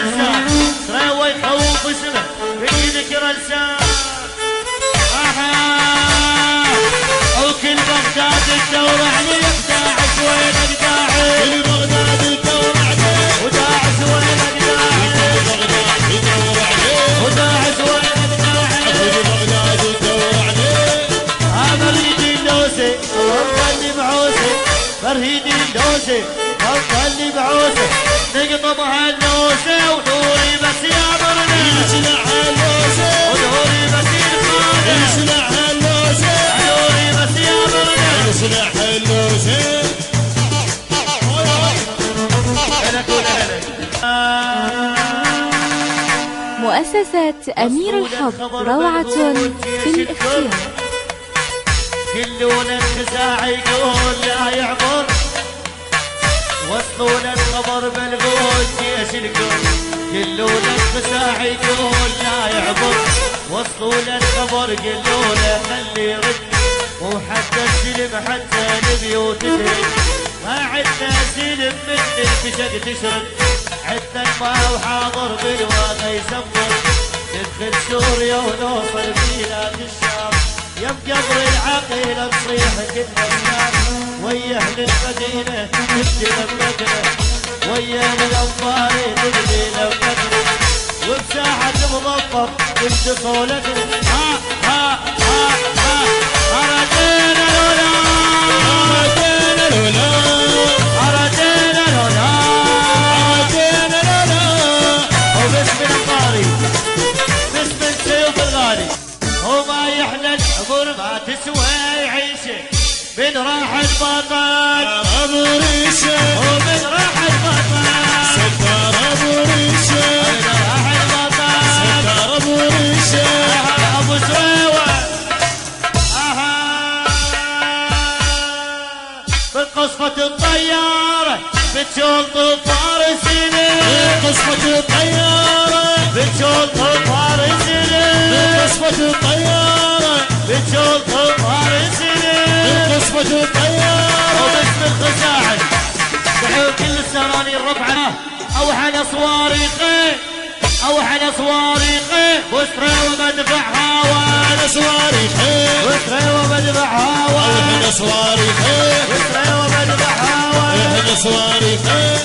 لسان سراوي يخوف اسمه يذكر لسان وكل بغداد تدور عليك داعش وينك داعش كل بغداد تدور عليك وداعش وينك داعش وداعش وينك داعش كل بغداد تدور عليك برهيدي اللوسي ومخلي بعوسي برهيدي اللوسي ومخلي بعوسي نقطبها اللوسي ودوري بس يا برنا يسلعها اللوسي ودوري بس يدخل يسلعها اللوسي ودوري بس يا برنا يسلعها اللوسي مؤسسة أمير الحب روعة في الاختيار. كلنا الخزاع يقول لا يعبر وصلوا الخبر بالقول جيش الكل كلنا الخزاع يقول لا يعبر وصلوا الخبر قلوا له خلي يرد وحتى السلم حتى البيوت تهد ما عدنا سلم من الفشق تشرد عدنا الماء وحاضر بالواقع يسمر ندخل سوريا ونوصل بلاد الشام يم قبر العقيلة بصريح كتنا النار ويا اهل المدينة تبدي لمدنا ويا اهل الانصار تبدي لمدنا وبساحة مظفر بانتصالتنا أردينا الولا أردينا الولا أردينا الولا أردينا الولا وباسم الانصاري باسم السيوف الغالي وما يحلى العمر ما تسوى عيشه من راح البطل ابو ريشه ومن راح البطل ستار ابو ريشه من راح البطل ستار ابو ريشه ابو سويوه بقصفة الطيارة بتشوط فارسنا بقصفة الطيارة بتشوط فارسنا بقصفة الطيارة بتشوط فارسنا بقصفة الطيارة وباسم الخزاعي بحيو كل السراني الرفعة اوحل صواريخي اوحل صواريخي واسرى ومدفع هوا صواريخي واسرى ومدفع هوا اوحل صواريخي واسرى ومدفع هوا اوحل صواريخي